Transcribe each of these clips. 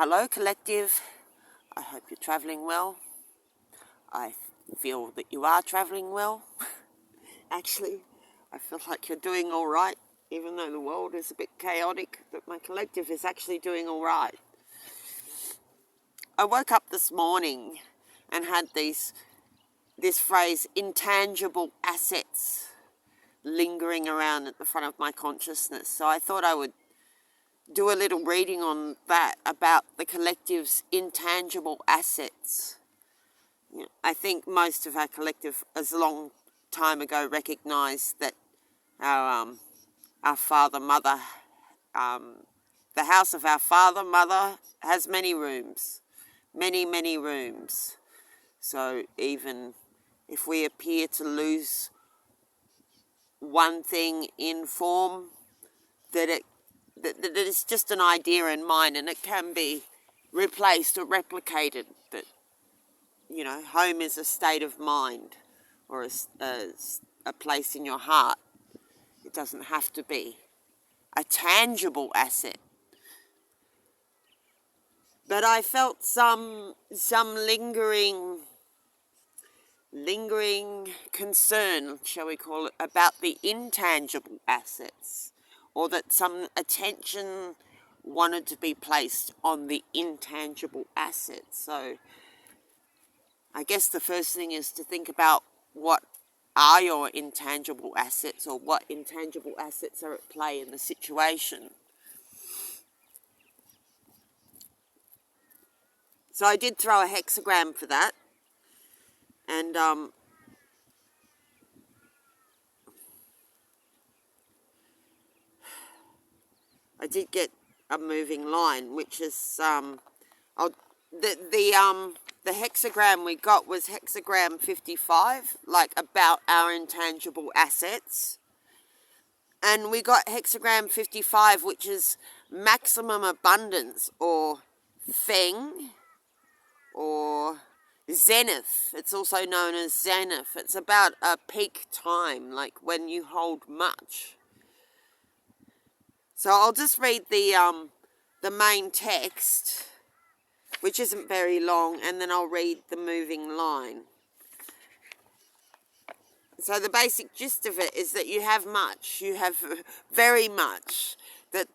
Hello collective, I hope you're travelling well. I feel that you are travelling well. Actually, I feel like you're doing all right, even though the world is a bit chaotic, but my collective is actually doing all right. I woke up this morning and had this phrase, intangible assets, lingering around at the front of my consciousness. So I thought I would do a little reading on that, about the collective's intangible assets. I think most of our collective, as a long time ago, recognised that our father, mother, the house of our father, mother has many rooms, many rooms. So even if we appear to lose one thing in form, that it's just an idea in mind and it can be replaced or replicated. That, home is a state of mind or a place in your heart. It doesn't have to be a tangible asset. But I felt some lingering concern, shall we call it, about the intangible assets, or that some attention wanted to be placed on the intangible assets. So I guess the first thing is to think about what are your intangible assets, or what intangible assets are at play in the situation. So I did throw a hexagram for that, and I did get a moving line, which is the hexagram we got was hexagram 55, like about our intangible assets. And we got hexagram 55, which is maximum abundance, or feng, or zenith. It's also known as zenith. It's about a peak time, like when you hold much. So I'll just read the main text, which isn't very long, and then I'll read the moving line. So the basic gist of it is that you have much, you have very much, that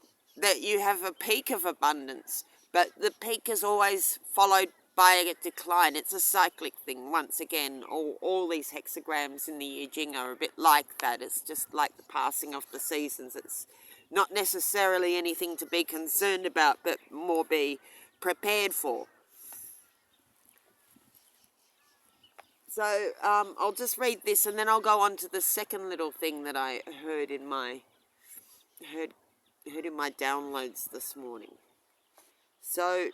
you have a peak of abundance, but the peak is always followed by a decline. It's a cyclic thing. Once again, all these hexagrams in the I Ching are a bit like that. It's just like the passing of the seasons. It's not necessarily anything to be concerned about, but more be prepared for. So I'll just read this, and then I'll go on to the second little thing that I heard in my downloads this morning. So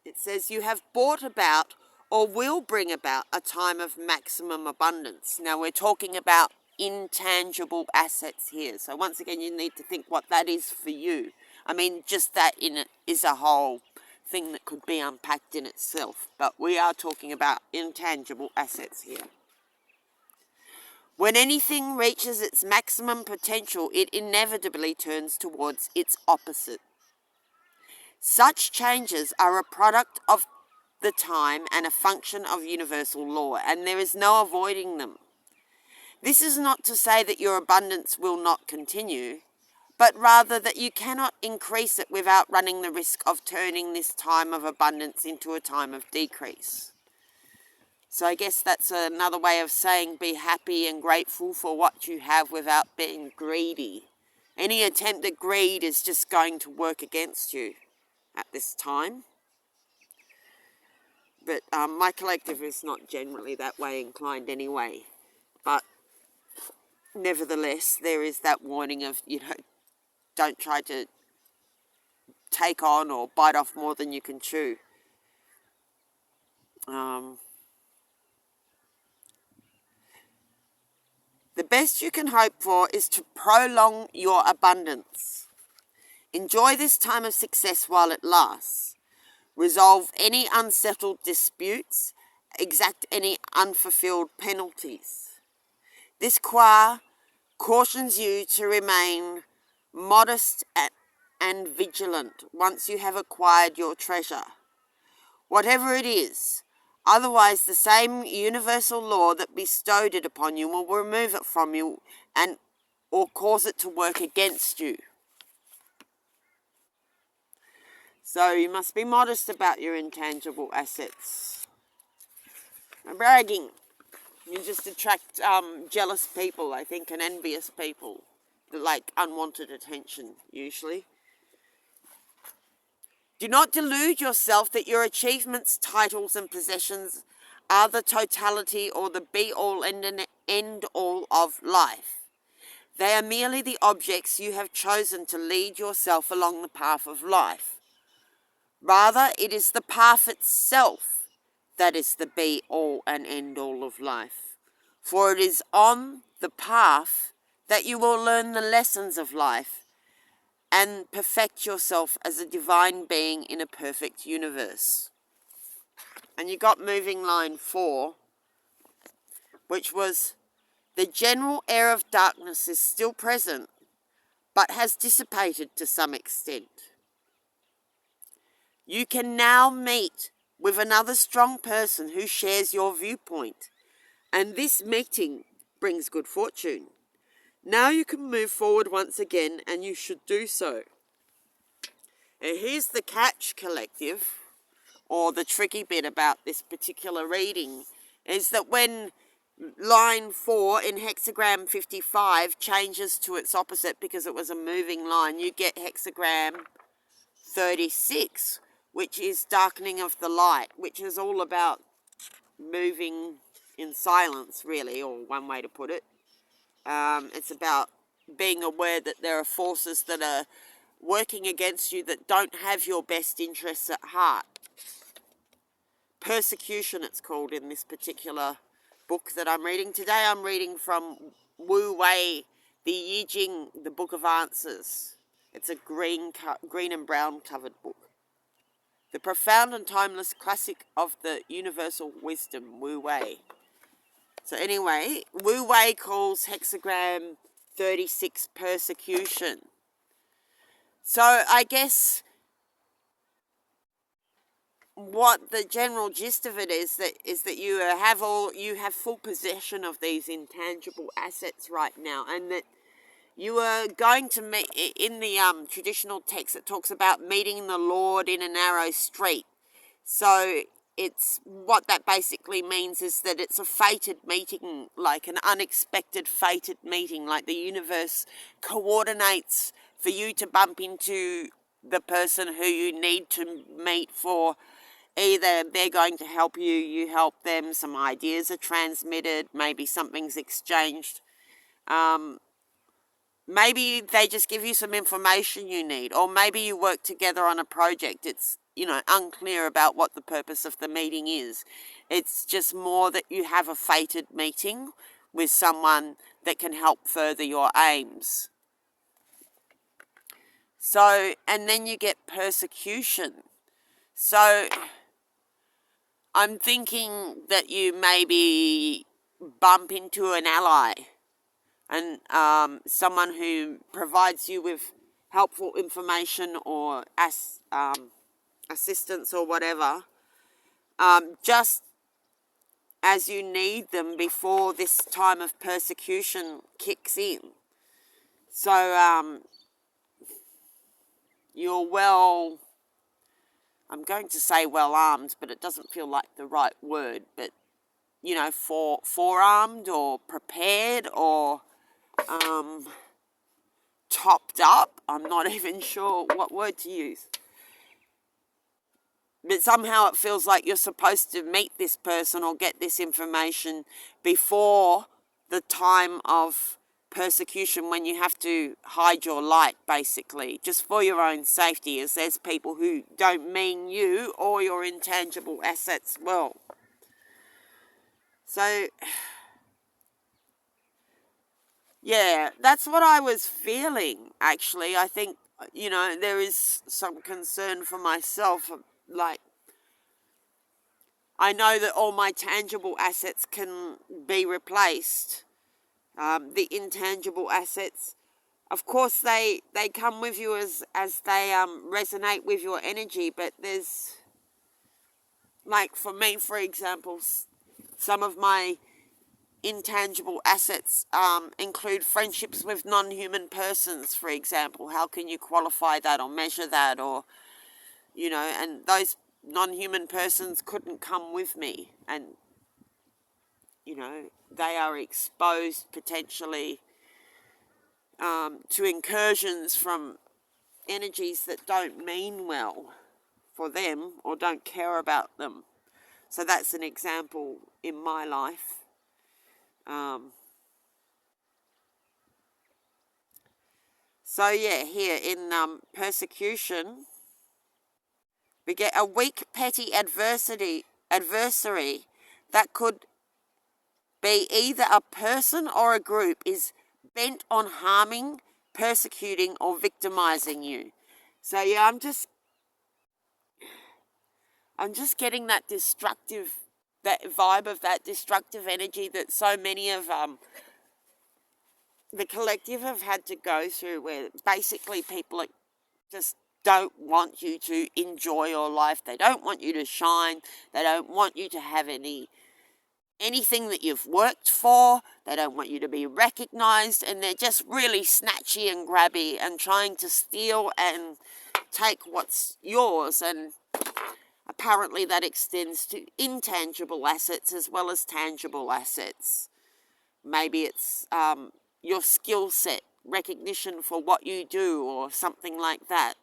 it says, you have brought about or will bring about a time of maximum abundance. Now we're talking about intangible assets here. So once again, you need to think what that is for you. I mean, just that in it is a whole thing that could be unpacked in itself. But we are talking about intangible assets here. When anything reaches its maximum potential, it inevitably turns towards its opposite. Such changes are a product of the time and a function of universal law, and there is no avoiding them. This is not to say that your abundance will not continue, but rather that you cannot increase it without running the risk of turning this time of abundance into a time of decrease. So I guess that's another way of saying be happy and grateful for what you have without being greedy. Any attempt at greed is just going to work against you at this time. But my collective is not generally that way inclined anyway. But nevertheless, there is that warning of, don't try to take on or bite off more than you can chew. The best you can hope for is to prolong your abundance. Enjoy this time of success while it lasts. Resolve any unsettled disputes. Exact any unfulfilled penalties. This qua cautions you to remain modest and vigilant once you have acquired your treasure, whatever it is. Otherwise, the same universal law that bestowed it upon you will remove it from you and or cause it to work against you. So you must be modest about your intangible assets. No bragging. You just attract jealous people, I think, and envious people that like unwanted attention, usually. Do not delude yourself that your achievements, titles, and possessions are the totality or the be-all and end-all of life. They are merely the objects you have chosen to lead yourself along the path of life. Rather, it is the path itself that is the be-all and end-all of life. For it is on the path that you will learn the lessons of life and perfect yourself as a divine being in a perfect universe. And you got moving line 4, which was, the general air of darkness is still present, but has dissipated to some extent. You can now meet with another strong person who shares your viewpoint, and this meeting brings good fortune. Now you can move forward once again, and you should do so. And here's the catch, collective, or the tricky bit about this particular reading, is that when line 4 in hexagram 55 changes to its opposite because it was a moving line, you get hexagram 36, which is darkening of the light, which is all about moving in silence, really, or one way to put it. It's about being aware that there are forces that are working against you that don't have your best interests at heart. Persecution, it's called in this particular book that I'm reading. Today I'm reading from Wu Wei, the I Ching, the Book of Answers. It's a green and brown covered book. The profound and timeless classic of the universal wisdom, Wu Wei. So anyway, Wu Wei calls hexagram 36 persecution. So I guess what the general gist of it is that you have full possession of these intangible assets right now, and that you are going to meet in the traditional text. It talks about meeting the Lord in a narrow street. So it's what that basically means is that it's a fated meeting, like an unexpected fated meeting, like the universe coordinates for you to bump into the person who you need to meet for. Either they're going to help you, you help them, some ideas are transmitted, maybe something's exchanged. Maybe they just give you some information you need, or maybe you work together on a project. It's, unclear about what the purpose of the meeting is. It's just more that you have a fated meeting with someone that can help further your aims. So, and then you get persecution. So I'm thinking that you maybe bump into an ally and someone who provides you with helpful information or assistance or whatever, just as you need them before this time of persecution kicks in. So you're I'm going to say well armed, but it doesn't feel like the right word, but forearmed or prepared or topped up. I'm not even sure what word to use. But somehow it feels like you're supposed to meet this person or get this information before the time of persecution, when you have to hide your light, basically, just for your own safety, as there's people who don't mean you or your intangible assets well. So, yeah, that's what I was feeling, actually. I think, there is some concern for myself. Like, I know that all my tangible assets can be replaced. The intangible assets, of course they come with you as they resonate with your energy, but there's, like for me, for example, some of my intangible assets include friendships with non-human persons, for example. How can you qualify that or measure that? Or, and those non-human persons couldn't come with me, and, they are exposed potentially to incursions from energies that don't mean well for them or don't care about them. So that's an example in my life. So yeah, here in persecution, we get a weak, petty adversary that could be either a person or a group is bent on harming, persecuting, or victimizing you. So yeah, I'm just getting that vibe of that destructive energy that so many of the collective have had to go through, where basically people just don't want you to enjoy your life. They don't want you to shine. They don't want you to have anything that you've worked for. They don't want you to be recognized, and they're just really snatchy and grabby and trying to steal and take what's yours. And apparently that extends to intangible assets as well as tangible assets. Maybe it's your skill set, recognition for what you do, or something like that.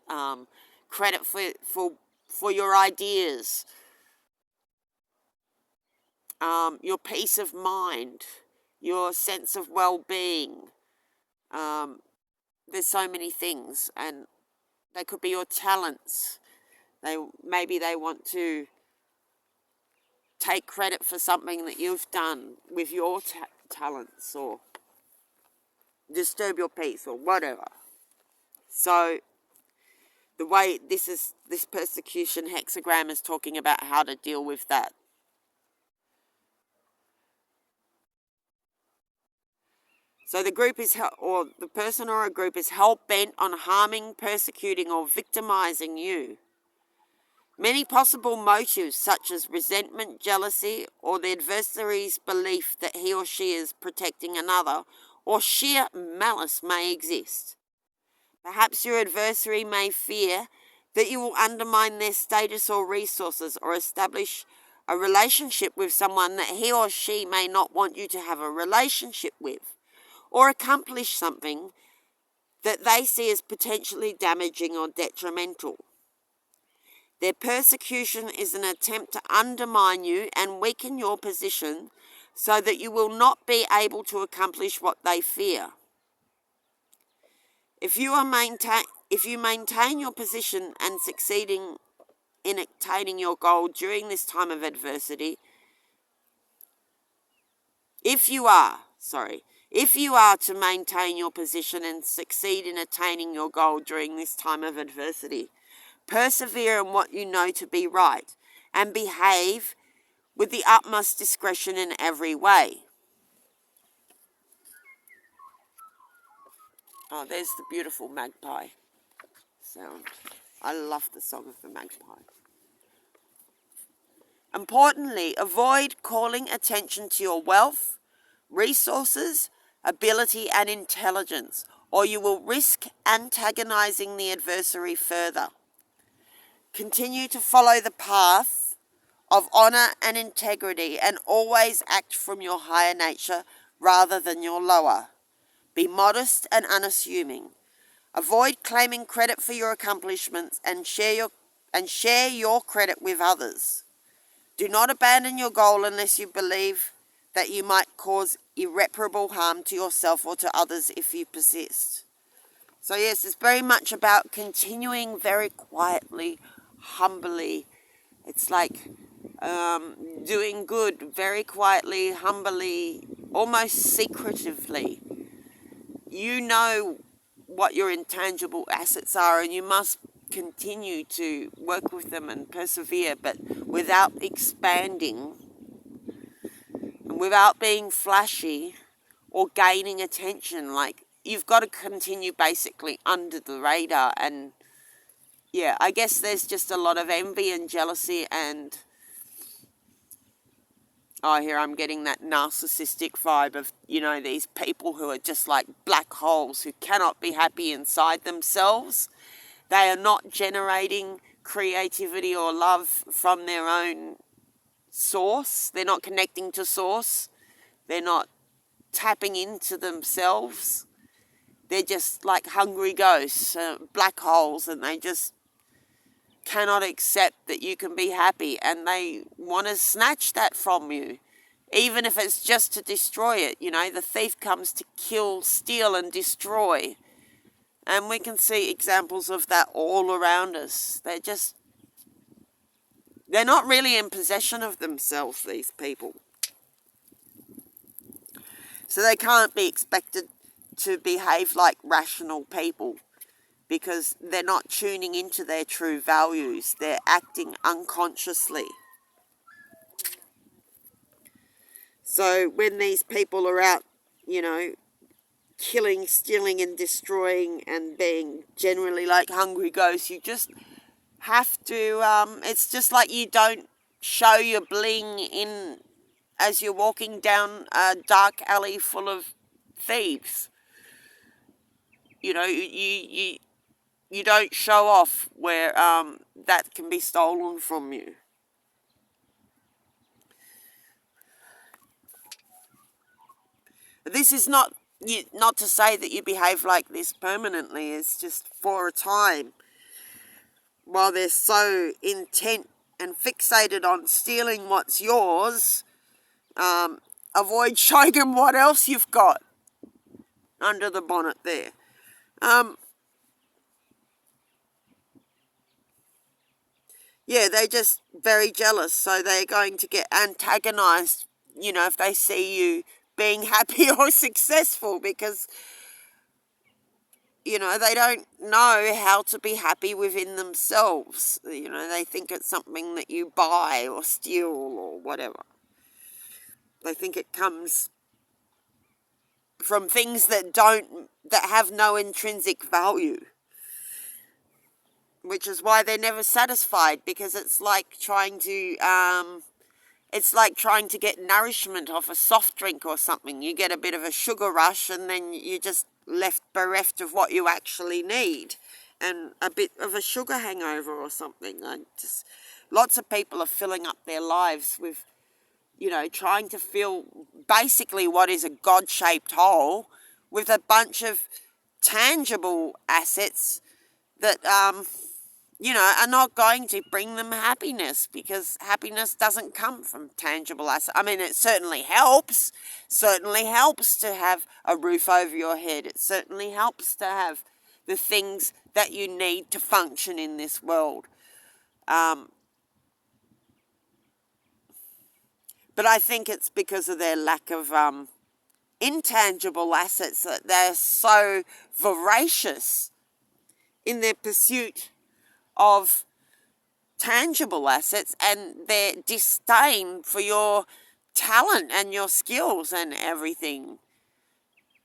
Credit for your ideas, your peace of mind, your sense of well-being. There's so many things, and they could be your talents. Maybe they want to take credit for something that you've done with your talents, or disturb your peace, or whatever. So the way this persecution hexagram is talking about how to deal with that. So the group is, or the person or a group is hell-bent on harming, persecuting, or victimizing you. Many possible motives, such as resentment, jealousy, or the adversary's belief that he or she is protecting another, or sheer malice, may exist. Perhaps your adversary may fear that you will undermine their status or resources, or establish a relationship with someone that he or she may not want you to have a relationship with, or accomplish something that they see as potentially damaging or detrimental. Their persecution is an attempt to undermine you and weaken your position so that you will not be able to accomplish what they fear. If you maintain your position and succeeding in attaining your goal during this time of adversity, if you are to maintain your position and succeed in attaining your goal during this time of adversity, persevere in what you know to be right, and behave with the utmost discretion in every way. Oh, there's the beautiful magpie sound. I love the song of the magpie. Importantly, avoid calling attention to your wealth, resources, ability, and intelligence, or you will risk antagonizing the adversary further. Continue to follow the path of honor and integrity, and always act from your higher nature rather than your lower. Be modest and unassuming. Avoid claiming credit for your accomplishments and share your credit with others. Do not abandon your goal unless you believe that you might cause irreparable harm to yourself or to others if you persist. So yes, it's very much about continuing very quietly, humbly. It's like doing good very quietly, humbly, almost secretively. You know what your intangible assets are, and you must continue to work with them and persevere, but without expanding and without being flashy or gaining attention. Like, you've got to continue basically under the radar. And yeah, I guess there's just a lot of envy and jealousy and, oh, here I'm getting that narcissistic vibe of, these people who are just like black holes who cannot be happy inside themselves. They are not generating creativity or love from their own source. They're not connecting to source. They're not tapping into themselves. They're just like hungry ghosts, black holes, and they just cannot accept that you can be happy, and they want to snatch that from you, even if it's just to destroy it. The thief comes to kill, steal, and destroy. And we can see examples of that all around us. They're not really in possession of themselves, these people. So they can't be expected to behave like rational people because they're not tuning into their true values. They're acting unconsciously. So when these people are out, killing, stealing and destroying and being generally like hungry ghosts, you just have to, it's just like you don't show your bling in as you're walking down a dark alley full of thieves. You don't show off where that can be stolen from you. This is not to say that you behave like this permanently. It's just for a time. While they're so intent and fixated on stealing what's yours, avoid showing them what else you've got under the bonnet there. They're just very jealous, so they're going to get antagonized, if they see you being happy or successful, because they don't know how to be happy within themselves. They think it's something that you buy or steal or whatever. They think it comes from things that have no intrinsic value, which is why they're never satisfied, because it's like trying to get nourishment off a soft drink or something. You get a bit of a sugar rush and then you're just left bereft of what you actually need, and a bit of a sugar hangover or something. Lots of people are filling up their lives with, trying to fill basically what is a God-shaped hole with a bunch of tangible assets that, are not going to bring them happiness, because happiness doesn't come from tangible assets. I mean, it certainly helps to have a roof over your head. It certainly helps to have the things that you need to function in this world. But I think it's because of their lack of intangible assets that they're so voracious in their pursuit of tangible assets, and their disdain for your talent and your skills and everything.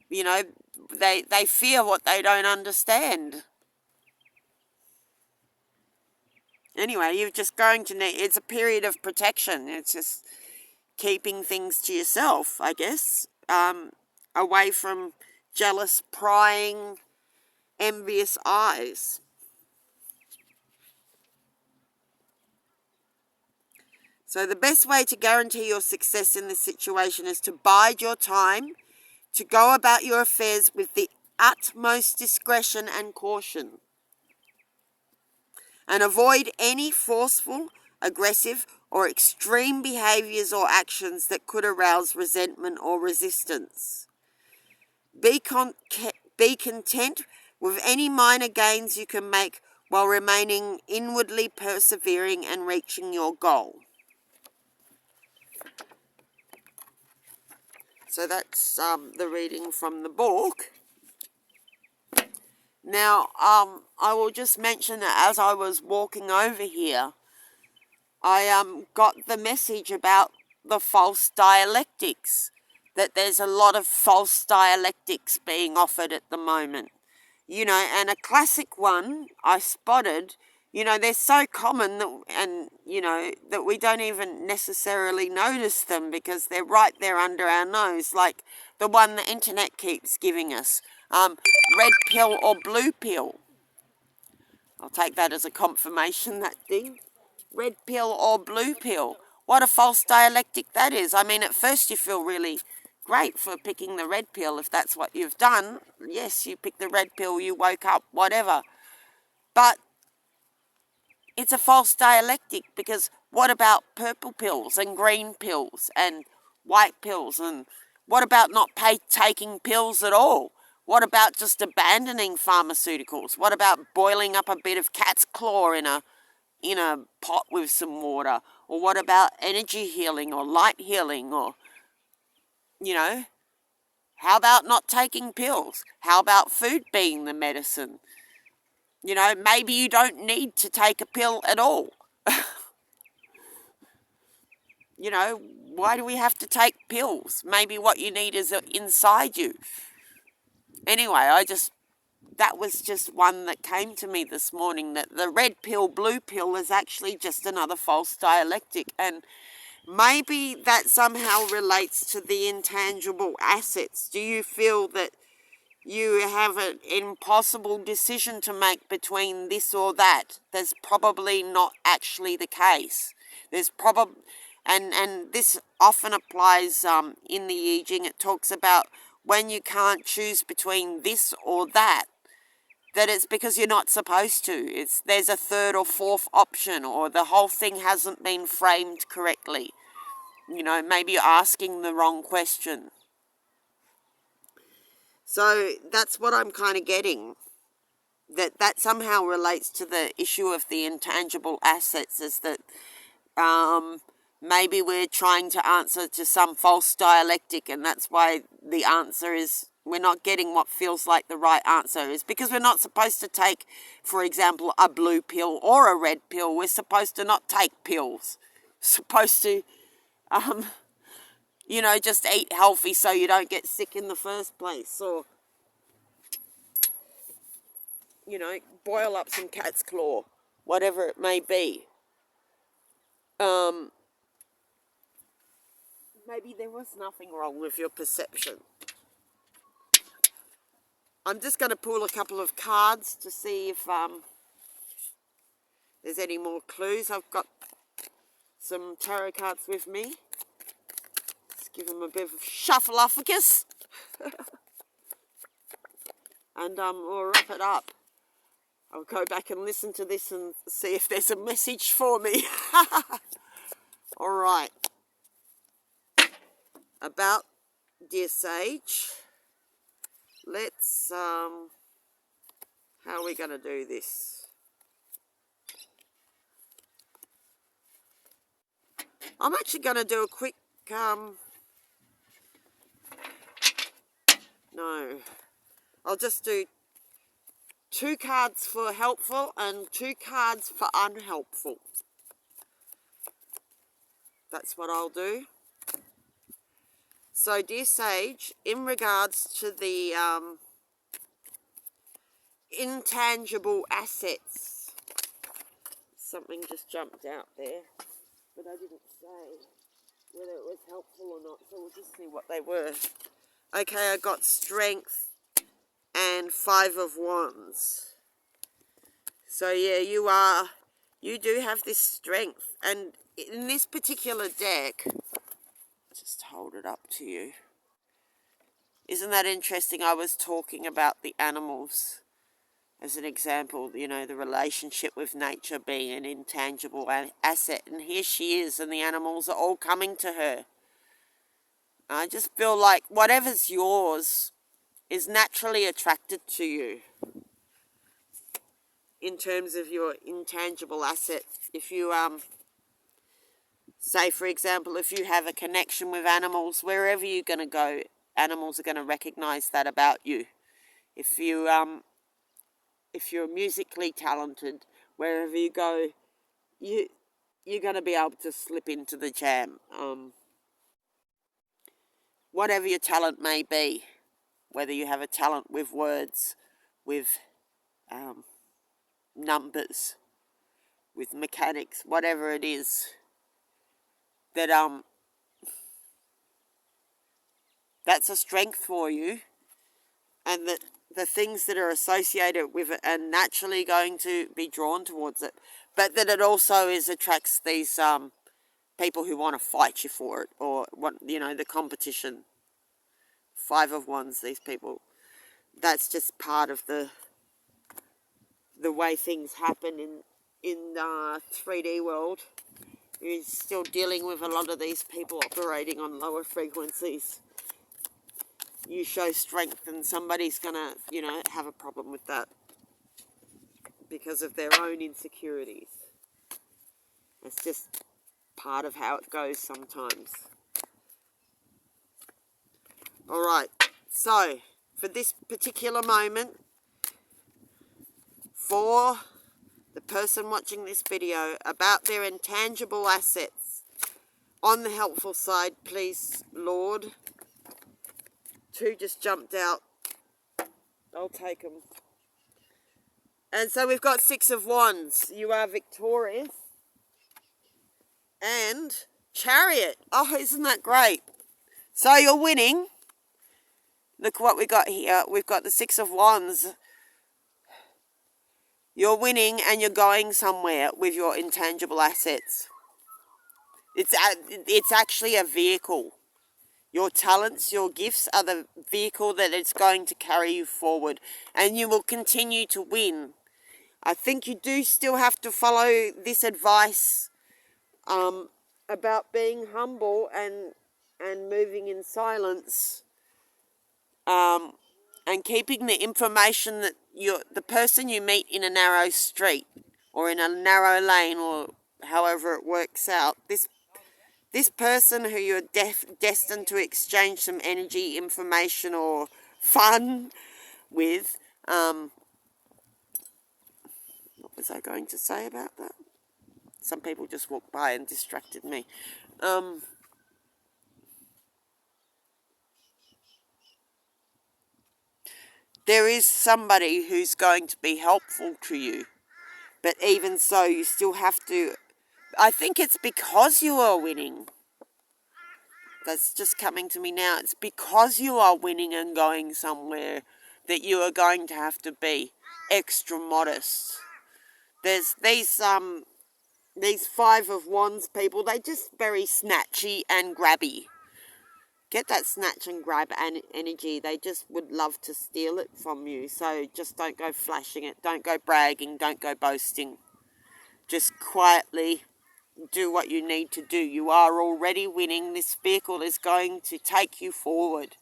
They fear what they don't understand. Anyway, you're just going to need, it's a period of protection. It's just keeping things to yourself, I guess, away from jealous, prying, envious eyes. So the best way to guarantee your success in this situation is to bide your time, to go about your affairs with the utmost discretion and caution, and avoid any forceful, aggressive, or extreme behaviours or actions that could arouse resentment or resistance. Be content with any minor gains you can make while remaining inwardly persevering and reaching your goal. So that's the reading from the book. Now, I will just mention that as I was walking over here, I got the message about the false dialectics that there's a lot of false dialectics being offered at the moment. You know, and a classic one I spotted, you know, they're so common that, and, you know, that we don't even necessarily notice them because they're right there under our nose, like the one the internet keeps giving us, red pill or blue pill. I'll take that as a confirmation, that thing. Red pill or blue pill. What a false dialectic that is. I mean, at first you feel really great for picking the red pill if that's what you've done. Yes, you picked the red pill, you woke up, whatever. But it's a false dialectic, because what about purple pills and green pills and white pills? And what about not taking pills at all? What about just abandoning pharmaceuticals? What about boiling up a bit of cat's claw in a pot with some water? Or what about energy healing or light healing? Or, you know, how about not taking pills? How about food being the medicine? You know, maybe you don't need to take a pill at all. You know, why do we have to take pills? Maybe what you need is inside you. Anyway, that was just one that came to me this morning, that the red pill, blue pill is actually just another false dialectic. And maybe that somehow relates to the intangible assets. Do you feel that you have an impossible decision to make between this or that? There's probably not actually the case. There's probably, and this often applies in the I Ching. It talks about when you can't choose between this or that it's because you're not supposed to. There's a third or fourth option, or the whole thing hasn't been framed correctly. You know, maybe you're asking the wrong question. So that's what I'm kind of getting, that somehow relates to the issue of the intangible assets, is that maybe we're trying to answer to some false dialectic, and that's why the answer is, we're not getting what feels like the right answer, is because we're not supposed to take, for example, a blue pill or a red pill. We're supposed to not take pills. Supposed to, you know, just eat healthy so you don't get sick in the first place, or, you know, boil up some cat's claw, whatever it may be. Maybe there was nothing wrong with your perception. I'm just going to pull a couple of cards to see if there's any more clues. I've got some tarot cards with me. Let's give them a bit of shuffle-ophicus. And we'll wrap it up. I'll go back and listen to this and see if there's a message for me. All right. About dear sage. Let's, how are we going to do this? I'm actually going to do a quick, no, I'll just do 2 cards for helpful and 2 cards for unhelpful. That's what I'll do. So, dear sage, in regards to the intangible assets, something just jumped out there, but I didn't say whether it was helpful or not, so we'll just see what they were. Okay, I got strength and 5 of wands. So yeah, you do have this strength, and in this particular deck, just hold it up to you. Isn't that interesting? I was talking about the animals as an example, you know, the relationship with nature being an intangible asset, and here she is, and the animals are all coming to her. I just feel like whatever's yours is naturally attracted to you in terms of your intangible asset. If you say, for example, if you have a connection with animals, wherever you're going to go, animals are going to recognize that about you. If you're musically talented, wherever you go, you're going to be able to slip into the jam. whatever your talent may be, whether you have a talent with words, with numbers, with mechanics, whatever it is, that that's a strength for you, and that the things that are associated with it are naturally going to be drawn towards it, but that it also attracts these people who want to fight you for it, or what, the competition. 5 of Wands, these people. That's just part of the way things happen in 3D world. You're still dealing with a lot of these people operating on lower frequencies. You show strength and somebody's gonna, have a problem with that because of their own insecurities. It's just part of how it goes sometimes. Alright, so for this particular moment, for the person watching this video, about their intangible assets, on the helpful side, please, Lord. 2 just jumped out. I'll take them. And so we've got 6 of Wands. You are victorious. And Chariot. Oh, isn't that great? So you're winning. Look what we got here. We've got the 6 of Wands. You're winning and you're going somewhere with your intangible assets. It's actually a vehicle. Your talents, your gifts are the vehicle that it's going to carry you forward. And you will continue to win. I think you do still have to follow this advice about being humble and moving in silence. And keeping the information that the person you meet in a narrow street or in a narrow lane, or however it works out, this person who you're destined to exchange some energy, information, or fun with, what was I going to say about that? Some people just walked by and distracted me. There is somebody who's going to be helpful to you. But even so, you still have to... I think it's because you are winning. That's just coming to me now. It's because you are winning and going somewhere that you are going to have to be extra modest. There's these 5 of Wands people, they're just very snatchy and grabby. Get that snatch and grab energy. They just would love to steal it from you. So just don't go flashing it. Don't go bragging. Don't go boasting. Just quietly do what you need to do. You are already winning. This vehicle is going to take you forward.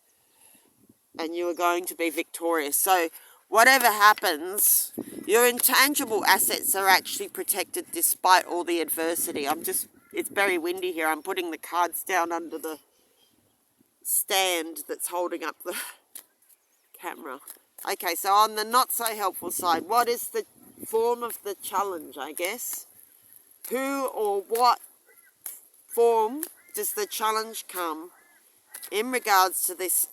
And you are going to be victorious. So whatever happens, your intangible assets are actually protected despite all the adversity. It's very windy here. I'm putting the cards down under the stand that's holding up the camera. Okay, so on the not so helpful side, what is the form of the challenge, I guess? Who or what form does the challenge come in regards to this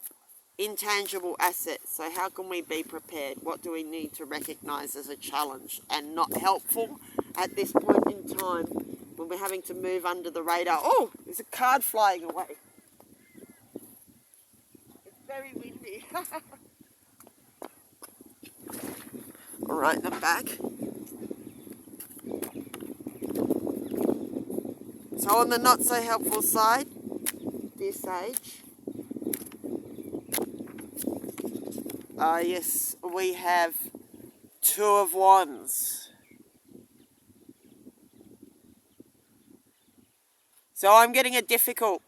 intangible asset? So how can we be prepared? What do we need to recognize as a challenge and not helpful at this point in time when we're having to move under the radar? Oh, there's a card flying away. Very windy. All right, I'm back. So on the not so helpful side, dear Sage, yes, we have 2 of Wands. So I'm getting a difficult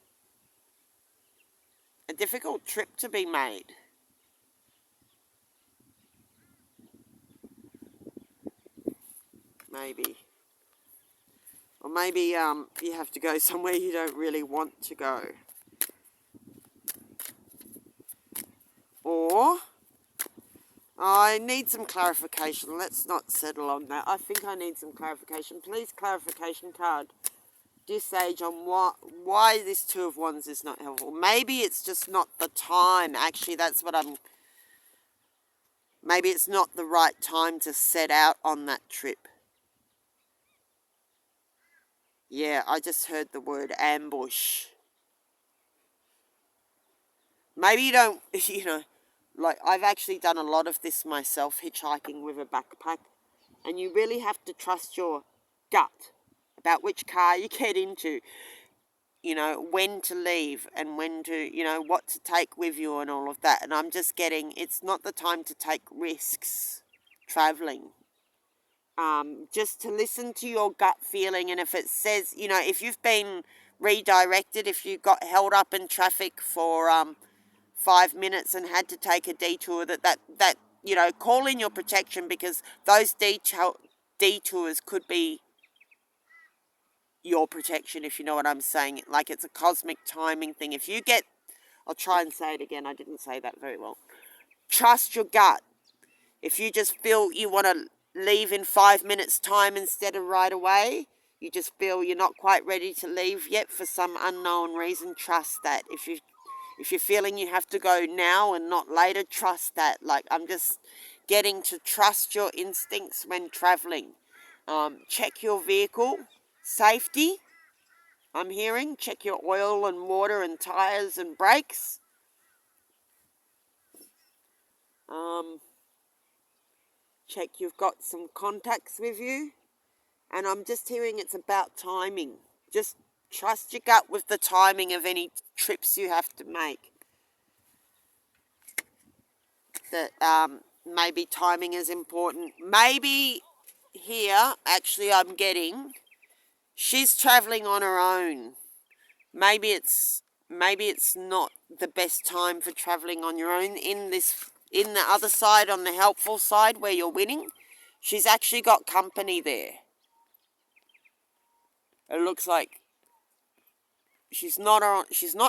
trip to be made. Maybe. Or maybe you have to go somewhere you don't really want to go. Or I need some clarification. Let's not settle on that. I think I need some clarification. Please, clarification card. dear sage, on why this Two of Wands is not helpful. Maybe it's just not the time. Actually, that's what I'm... Maybe it's not the right time to set out on that trip. Yeah, I just heard the word ambush. Maybe you don't, like I've actually done a lot of this myself, hitchhiking with a backpack. And you really have to trust your gut about which car you get into. When to leave and when to, what to take with you and all of that. And I'm just getting, it's not the time to take risks traveling. Just to listen to your gut feeling. And if it says, if you've been redirected, if you got held up in traffic for 5 minutes and had to take a detour, that call in your protection, because those detours could be your protection, if you know what I'm saying. Like, it's a cosmic timing thing. If you get, I'll try and say it again, I didn't say that very well. Trust your gut. If you just feel you want to leave in 5 minutes time instead of right away, you just feel you're not quite ready to leave yet for some unknown reason, trust that. If you're feeling you have to go now and not later, trust that. Like, I'm just getting to trust your instincts when traveling. Check your vehicle safety, I'm hearing. Check your oil and water and tires and brakes. Check you've got some contacts with you. And I'm just hearing it's about timing. Just trust your gut with the timing of any trips you have to make. That maybe timing is important. Maybe here, actually, I'm getting, she's traveling on her own. Maybe it's not the best time for traveling on your own. In the other side, on the helpful side where you're winning, she's actually got company there. It looks like she's not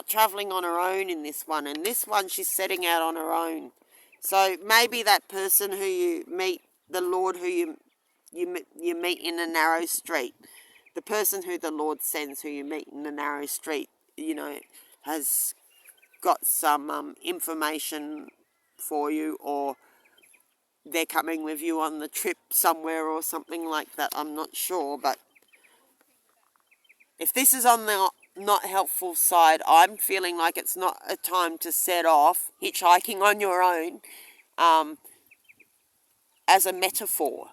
traveling on her own in this one. And this one, she's setting out on her own. So maybe that person who you meet, the Lord who you meet in a narrow street, the person who the Lord sends who you meet in a narrow street, has got some information for you, or they're coming with you on the trip somewhere or something like that. I'm not sure, but if this is on the not helpful side, I'm feeling like it's not a time to set off hitchhiking on your own, as a metaphor.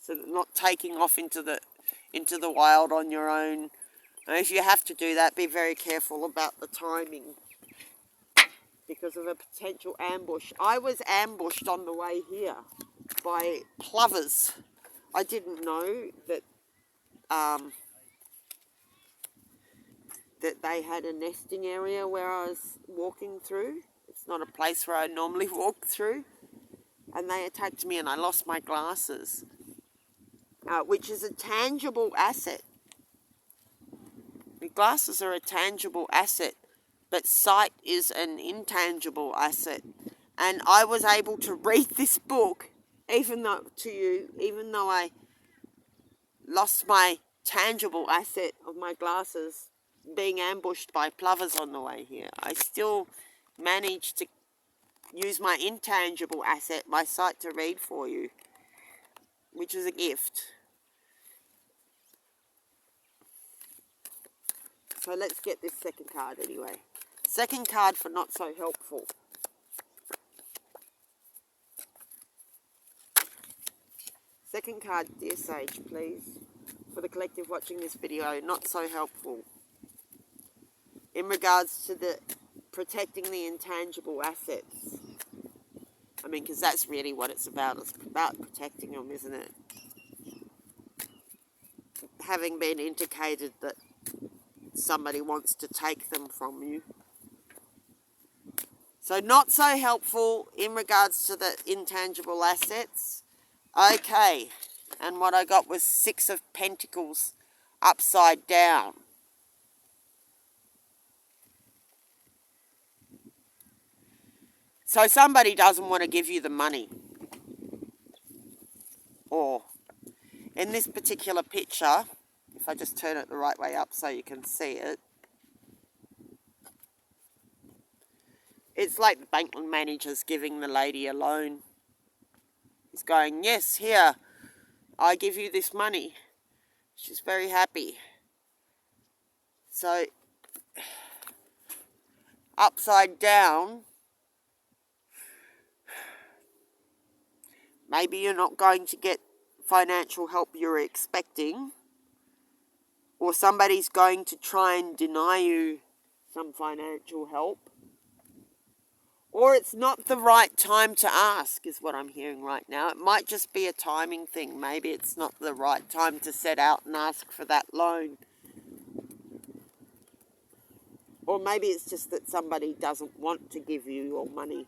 So not taking off into the wild on your own. And if you have to do that, be very careful about the timing, because of a potential ambush. I was ambushed on the way here by plovers. I didn't know that that they had a nesting area where I was walking through. It's not a place where I normally walk through. And they attacked me and I lost my glasses, which is a tangible asset. The glasses are a tangible asset, but sight is an intangible asset. And I was able to read this book, even though I lost my tangible asset of my glasses being ambushed by plovers on the way here. I still managed to use my intangible asset, my sight, to read for you, which is a gift. So let's get this second card anyway. Second card for not so helpful. Second card, dear sage, please, for the collective watching this video, not so helpful. In regards to the protecting the intangible assets. I mean, because that's really what it's about. It's about protecting them, isn't it? Having been indicated that somebody wants to take them from you. So not so helpful in regards to the intangible assets. Okay, and what I got was 6 of Pentacles upside down. So somebody doesn't want to give you the money. Or, in this particular picture, if I just turn it the right way up so you can see it. It's like the bank manager's giving the lady a loan. He's going, yes, here, I give you this money. She's very happy. So, upside down, maybe you're not going to get financial help you're expecting, or somebody's going to try and deny you some financial help, or it's not the right time to ask, is what I'm hearing right now. It might just be a timing thing. Maybe it's not the right time to set out and ask for that loan. Or maybe it's just that somebody doesn't want to give you your money.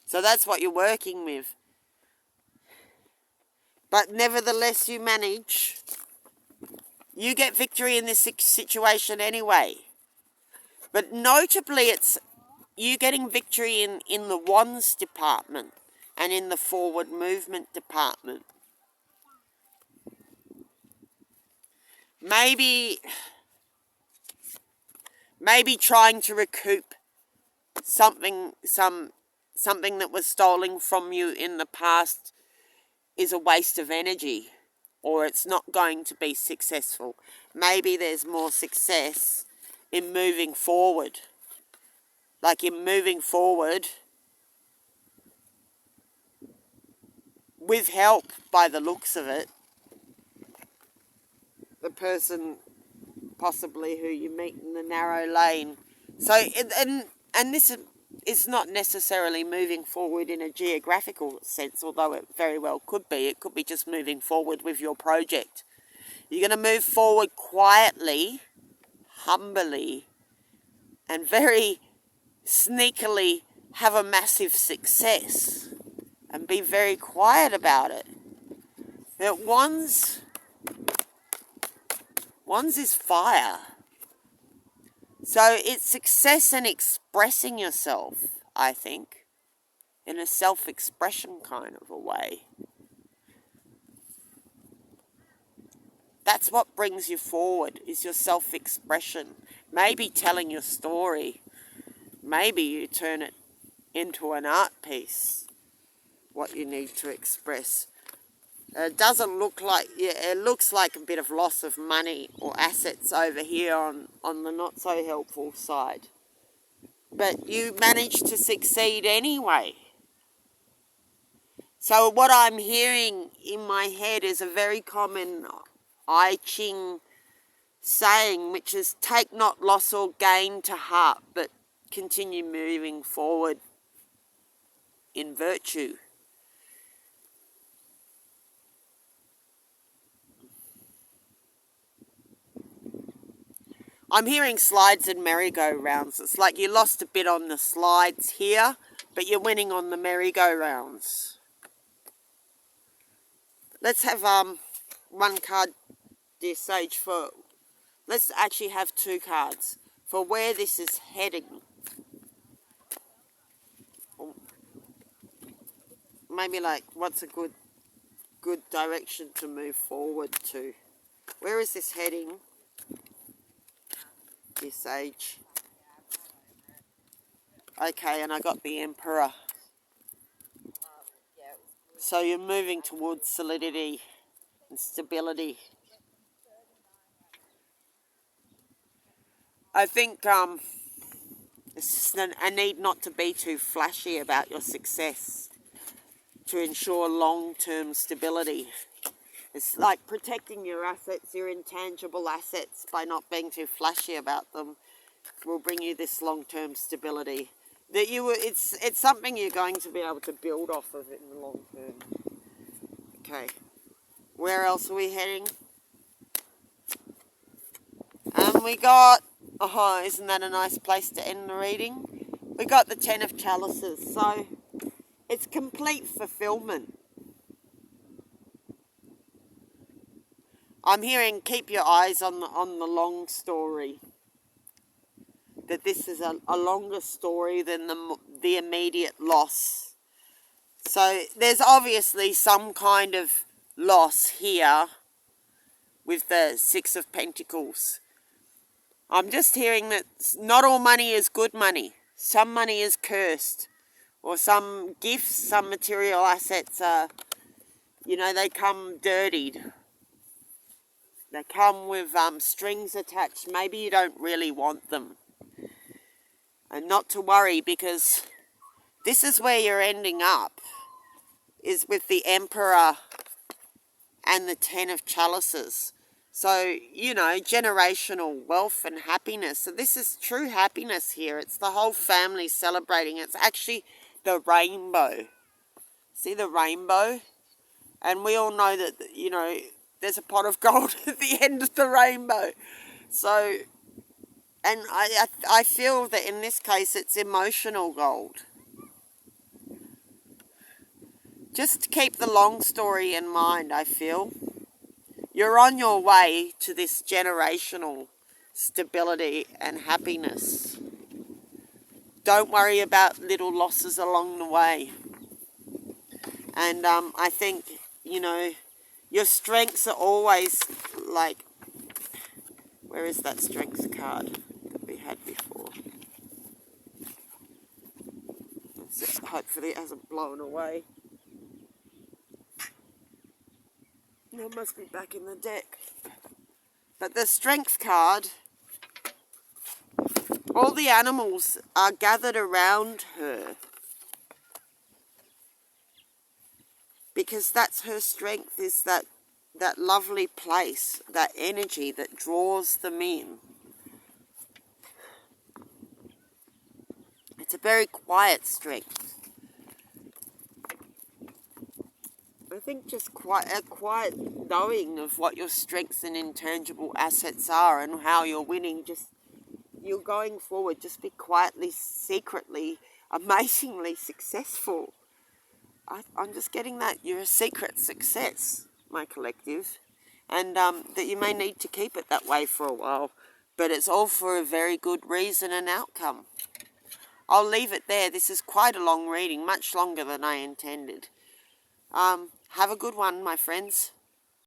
So that's what you're working with. But nevertheless, you manage. You get victory in this situation anyway. But notably, it's you getting victory in the wands department and in the forward movement department. Maybe trying to recoup something that was stolen from you in the past is a waste of energy, or it's not going to be successful. Maybe there's more success in moving forward. Like in moving forward with help, by the looks of it. The person possibly who you meet in the narrow lane. So, and this is not necessarily moving forward in a geographical sense, although it very well could be. It could be just moving forward with your project. You're going to move forward quietly, humbly, and very sneakily have a massive success and be very quiet about it. Now, wands is fire. So it's success in expressing yourself, I think, in a self-expression kind of a way. That's what brings you forward, is your self-expression. Maybe telling your story. Maybe you turn it into an art piece, what you need to express. It doesn't look like, it looks like a bit of loss of money or assets over here on the not so helpful side. But you managed to succeed anyway. So what I'm hearing in my head is a very common I Ching saying, which is take not loss or gain to heart, but continue moving forward in virtue. I'm hearing slides and merry-go-rounds. It's like you lost a bit on the slides here, but you're winning on the merry-go-rounds. Let's have one card, dear Sage, for... Let's actually have two cards for where this is heading. Maybe like, what's a good direction to move forward to? Where is this heading? This age. Okay, and I got the Emperor. So you're moving towards solidity and stability. I think it's just a need not to be too flashy about your success to ensure long-term stability. It's like protecting your assets, your intangible assets, by not being too flashy about them will bring you this long-term stability. That it's something you're going to be able to build off of in the long term. Okay, where else are we heading? And we got, oh, isn't that a nice place to end the reading? We got the Ten of Chalices, so it's complete fulfillment. I'm hearing keep your eyes on the long story. That this is a longer story than the immediate loss. So there's obviously some kind of loss here with the Six of Pentacles. I'm just hearing that not all money is good money. Some money is cursed. Or some gifts, some material assets are, they come dirtied. They come with strings attached. Maybe you don't really want them. And not to worry, because this is where you're ending up, is with the Emperor and the Ten of Chalices. So, generational wealth and happiness. So this is true happiness here. It's the whole family celebrating. It's actually the rainbow. See the rainbow? And we all know that, there's a pot of gold at the end of the rainbow. So, and I feel that in this case it's emotional gold. Just keep the long story in mind, I feel. You're on your way to this generational stability and happiness. Don't worry about little losses along the way. And I think, your strengths are always like, where is that strength card that we had before? Hopefully it hasn't blown away. It must be back in the deck. But the strength card, all the animals are gathered around her. Because that's her strength, is that lovely place, that energy that draws them in. It's a very quiet strength. I think just a quiet knowing of what your strengths and intangible assets are and how you're winning. You're going forward. Just be quietly, secretly, amazingly successful. I'm just getting that you're a secret success, my collective. And that you may need to keep it that way for a while. But it's all for a very good reason and outcome. I'll leave it there. This is quite a long reading, much longer than I intended. Have a good one, my friends.